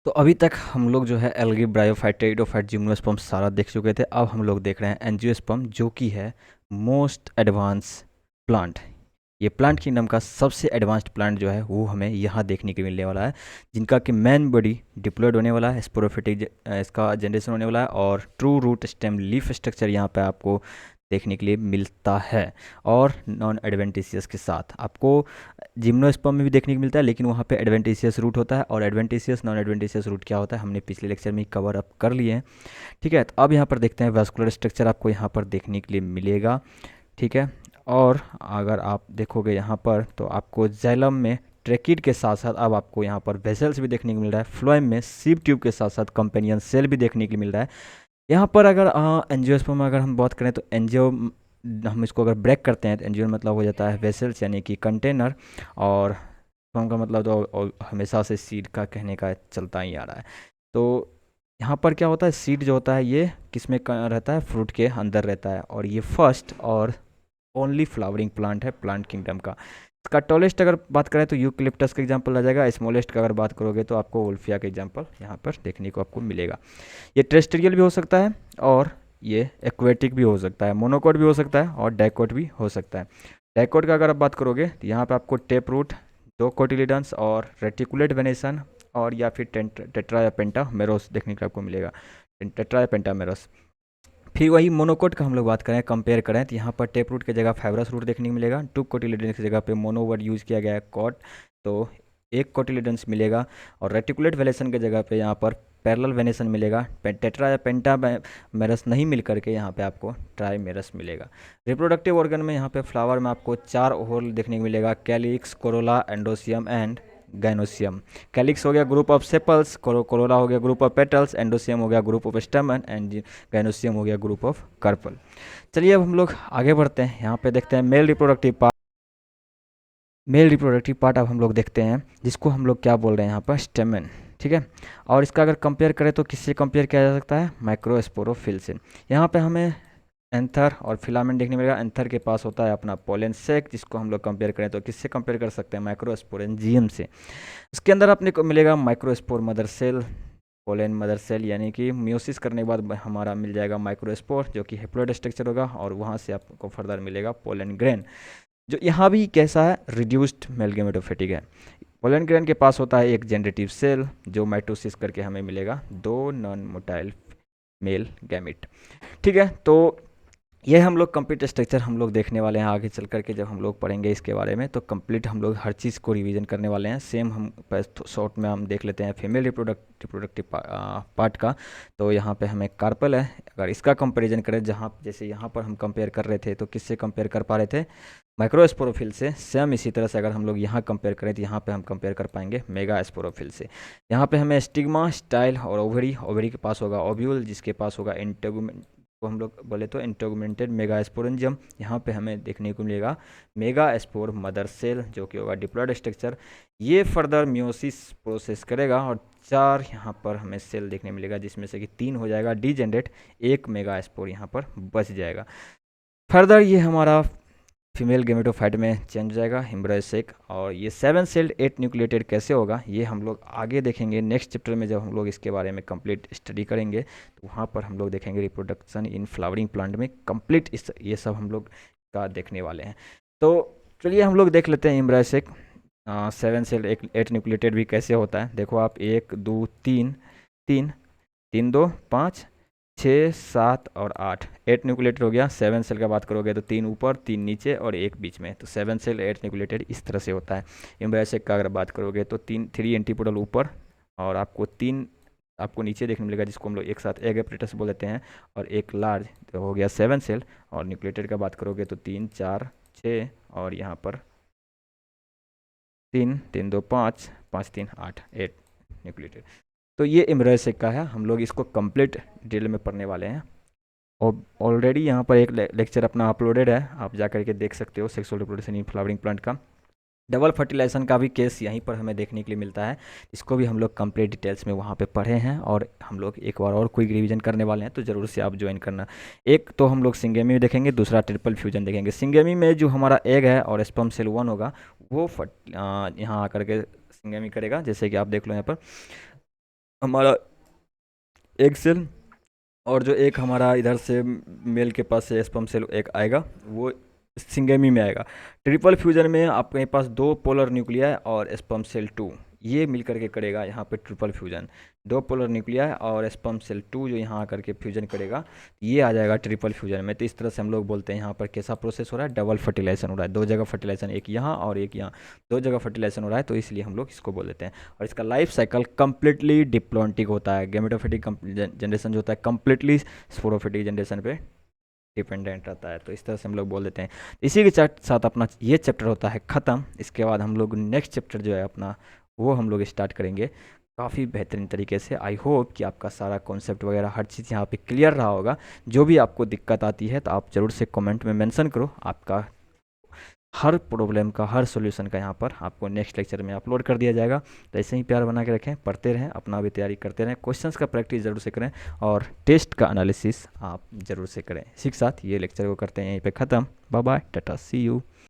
तो अभी तक हम लोग जो है एल्गी ब्रायोफाइट टेरिडोफाइट जिम्नोस्पर्म सारा देख चुके थे। अब हम लोग देख रहे हैं एंजियोस्पर्म, जो कि है मोस्ट एडवांस प्लांट। ये प्लांट किंगडम का सबसे एडवांस्ड प्लांट जो है वो हमें यहाँ देखने को मिलने वाला है, जिनका कि मैन बॉडी डिप्लॉयड होने वाला है, स्पोरोफिटिक इसका जनरेशन होने वाला है, और true root stem leaf structure यहाँ पे आपको देखने के लिए मिलता है। और नॉन एडवेंटिशियस के साथ आपको जिम्नोस्पर्म में भी देखने को मिलता है, लेकिन वहाँ पे एडवेंटिशियस रूट होता है। और एडवेंटिशियस नॉन एडवेंटिशियस रूट क्या होता है हमने पिछले लेक्चर में कवर अप कर लिए हैं। ठीक है, तो अब यहाँ पर देखते हैं वैस्कुलर स्ट्रक्चर आपको यहाँ पर देखने के लिए मिलेगा। ठीक है, और अगर आप देखोगे यहाँ पर तो आपको जैलम में ट्रेकिड के साथ साथ अब आपको यहाँ पर वेसल्स भी देखने को मिल रहा है। फ्लोएम में सीप ट्यूब के साथ साथ कंपेनियन सेल भी देखने के लिए मिल रहा है। यहाँ पर अगर एंजियोस्पर्म में अगर हम बात करें तो एंजियो, हम इसको अगर ब्रेक करते हैं तो एंजियो मतलब हो जाता है वेसल्स यानी कि कंटेनर, और स्पर्म का मतलब तो हमेशा से सीड का कहने का चलता ही आ रहा है। तो यहाँ पर क्या होता है, सीड जो होता है ये किस में रहता है, फ्रूट के अंदर रहता है, और ये फर्स्ट और ओनली फ्लावरिंग प्लांट है प्लांट किंगडम का। इसका टॉलेस्ट अगर बात करें तो यूकलिप्टस का एग्जांपल आ जाएगा। स्मॉलेस्ट का अगर बात करोगे तो आपको वोल्फिया का एग्जांपल यहाँ पर देखने को आपको मिलेगा। ये टेरेस्ट्रियल भी हो सकता है और ये एक्वेटिक भी हो सकता है, मोनोकोट भी हो सकता है और डाइकोट भी हो सकता है। डाइकोट का अगर आप बात करोगे तो यहाँ पे आपको टेप रूट, दो कोटिलिडन्स और रेटिकुलेट वेनेसन, और या फिर टेट्रा या पेंटा मेरोस देखने को आपको मिलेगा, टेट्रा या पेंटा मेरोस। फिर वही मोनोकोट का हम लोग बात करें, कंपेयर करें, तो यहाँ पर टेप रूट की जगह फाइब्रस रूट देखने को मिलेगा। टू कोटिलिडन्स की जगह पे मोनो वर्ड यूज़ किया गया है कॉट, तो एक कोटिलिडन्स मिलेगा। और रेटिकुलेट वेलेसन की जगह पे यहाँ पर पैरेलल वेनेसन मिलेगा। टेट्रा या पेंटा मेरस नहीं मिल करके यहाँ पे आपको ट्राई मेरस मिलेगा। रिप्रोडक्टिव ऑर्गन में यहाँ पे फ्लावर में आपको चार होल देखने को मिलेगा, calyx, Corolla, एंडोसियम and gynoecium. Calyx हो गया ग्रुप ऑफ सेपल्स, कोरोला हो गया ग्रुप ऑफ पेटल्स, एंडोसियम हो गया ग्रुप ऑफ स्टेमन, एंड गाइनोसियम हो गया ग्रुप ऑफ कार्पल। चलिए अब हम लोग आगे बढ़ते हैं, यहाँ पे देखते हैं male reproductive part. Male reproductive part अब हम लोग देखते हैं, जिसको हम लोग क्या बोल रहे हैं यहाँ पर, स्टेमन। ठीक है, और इसका अगर कंपेयर करें तो किससे कंपेयर किया जा सकता है, माइक्रोस्पोरोफिल से। यहाँ पे हमें एंथर और फिलामेंट देखने मिलेगा। एंथर के पास होता है अपना पोलन सेक, जिसको हम लोग कंपेयर करें तो किससे कंपेयर कर सकते हैं, माइक्रोस्पोरेंजियम से। इसके अंदर अपने को मिलेगा microspore mother cell, pollen mother cell, यानी कि म्यूसिस करने के बाद हमारा मिल जाएगा माइक्रोस्पोर, जो कि हेप्लोइड स्ट्रक्चर होगा, और वहाँ से आपको फर्दर मिलेगा पोलन ग्रेन, जो यहाँ भी कैसा है, रिड्यूस्ड मेल गेमेटोफिटिक है। पोलन ग्रेन के पास होता है एक जनरेटिव सेल, जो माइटोसिस करके हमें मिलेगा दो नॉन मोटाइल मेल गैमिट। ठीक है, तो ये हम लोग कंप्लीट स्ट्रक्चर हम लोग देखने वाले हैं आगे चल करके, जब हम लोग पढ़ेंगे इसके बारे में तो कंप्लीट हम लोग हर चीज़ को रिवीजन करने वाले हैं। सेम हम शॉर्ट में हम देख लेते हैं फीमेल रिप्रोडक्टिव पार्ट का। तो यहाँ पे हमें कार्पल है, अगर इसका कंपैरिजन करें, जहाँ जैसे यहाँ पर हम कंपेयर कर रहे थे तो किससे कंपेयर कर पा रहे थे, माइक्रोस्पोरोफिल से। सेम इसी तरह से अगर हम लोग यहाँ कंपेयर करें तो यहाँ पे हम कंपेयर कर पाएंगे मेगा स्पोरोफिल से। यहाँ पे हमें स्टिग्मा, स्टाइल और ओवरी, ओवरी के पास होगा ओव्यूल, जिसके पास होगा इंटेगुमेंट, को हम लोग बोले तो इंटेगुमेंटेड मेगास्पोरेंजियम। यहाँ पे हमें देखने को मिलेगा मेगास्पोर मदर सेल, जो कि होगा डिप्लॉयड स्ट्रक्चर। ये फर्दर म्योसिस प्रोसेस करेगा और चार यहाँ पर हमें सेल देखने मिलेगा, जिसमें से कि तीन हो जाएगा डीजेनरेट, एक मेगास्पोर यहाँ पर बच जाएगा। फर्दर ये हमारा फीमेल गेमेटोफाइट में चेंज हो जाएगा एम्ब्रायोसेक। और ये 7 सेल्ड 8 न्यूक्लिएटेड कैसे होगा, ये हम लोग आगे देखेंगे नेक्स्ट चैप्टर में, जब हम लोग इसके बारे में कंप्लीट स्टडी करेंगे तो वहाँ पर हम लोग देखेंगे रिप्रोडक्शन इन फ्लावरिंग प्लांट में कंप्लीट इस ये सब हम लोग का देखने वाले हैं। तो चलिए हम लोग देख लेते हैं एम्ब्रायोसेक 7 सेल्ड 8 न्यूक्लिएटेड भी कैसे होता है। देखो आप, 1 2 3 3 3 2 5 छः 7 और 8, 8 न्यूक्लिएटेड हो गया। 7 सेल का बात करोगे तो 3 ऊपर 3 नीचे और एक बीच में, तो 7 सेल 8 न्यूक्लिएटेड इस तरह से होता है। एम्ब्रायोसेक का अगर बात करोगे तो 3 एंटीपोडल ऊपर और आपको 3 आपको नीचे देखने मिलेगा, जिसको हम लोग एक साथ एग एपरेटस बोल देते हैं, और एक लार्ज, तो हो गया 7 सेल। और न्यूक्लिएटेड का बात करोगे तो 3 4 6 और यहाँ पर 3 3 2 5 5 3 8, 8 न्यूक्लिएटेड। तो ये एम्ब्रायोसेक का है, हम लोग इसको कंप्लीट डिटेल में पढ़ने वाले हैं। और ऑलरेडी यहाँ पर एक लेक्चर अपना अपलोडेड है, आप जा करके देख सकते हो, sexual reproduction in flowering plant का। डबल फर्टिलाइजेशन का भी केस यहीं पर हमें देखने के लिए मिलता है, इसको भी हम लोग कंप्लीट डिटेल्स में वहाँ पे पढ़े हैं, और हम लोग एक बार और कोई रिवीजन करने वाले हैं, तो ज़रूर से आप ज्वाइन करना। एक तो हम लोग सिंगेमी देखेंगे, दूसरा ट्रिपल फ्यूजन देखेंगे। सिंगेमी में जो हमारा एग है और स्पर्म सेल 1 होगा, वो यहाँ आकर के सिंगेमी करेगा, जैसे कि आप देख लो यहाँ पर हमारा एग सेल, और जो एक हमारा इधर से मेल के पास से स्पर्म सेल एक आएगा, वो सिंगेमी में आएगा। ट्रिपल फ्यूजन में आपके पास दो पोलर न्यूक्लिया और स्पर्म सेल टू, ये मिल करके करेगा यहाँ पे ट्रिपल फ्यूजन। दो पोलर न्यूक्लिया और स्पर्म सेल टू जो यहाँ आकर के फ्यूजन करेगा, ये आ जाएगा ट्रिपल फ्यूजन में। तो इस तरह से हम लोग बोलते हैं यहाँ पर कैसा प्रोसेस हो रहा है, डबल फर्टिलाइजेशन हो रहा है, दो जगह फर्टिलाइजेशन, एक यहाँ और एक यहाँ, दो जगह फर्टिलाइजेशन हो रहा है, तो इसलिए हम लोग इसको बोल देते हैं। और इसका लाइफ साइकिल कंप्लीटली डिप्लॉन्टिक होता है। गैमेटोफिटिक जनरेशन जो होता है कंप्लीटली स्पोरोफिटिक जनरेशन पे डिपेंडेंट रहता है। तो इस तरह से हम लोग बोल देते हैं। इसी के साथ अपना ये चैप्टर होता है ख़त्म। इसके बाद हम लोग नेक्स्ट चैप्टर जो है अपना, वो हम लोग स्टार्ट करेंगे काफ़ी बेहतरीन तरीके से। आई होप कि आपका सारा कॉन्सेप्ट वगैरह हर चीज़ यहाँ पे क्लियर रहा होगा। जो भी आपको दिक्कत आती है तो आप ज़रूर से कमेंट में मेंशन करो। आपका हर प्रॉब्लम का, हर सॉल्यूशन का यहाँ पर आपको नेक्स्ट लेक्चर में अपलोड कर दिया जाएगा। तो ऐसे ही प्यार बना के रखें, पढ़ते रहें, अपना भी तैयारी करते रहें, क्वेश्चंस का प्रैक्टिस ज़रूर से करें और टेस्ट का एनालिसिस आप ज़रूर से करें। इसी के साथ ये लेक्चर को करते हैं यहीं पे ख़त्म। Bye bye, tata, see you.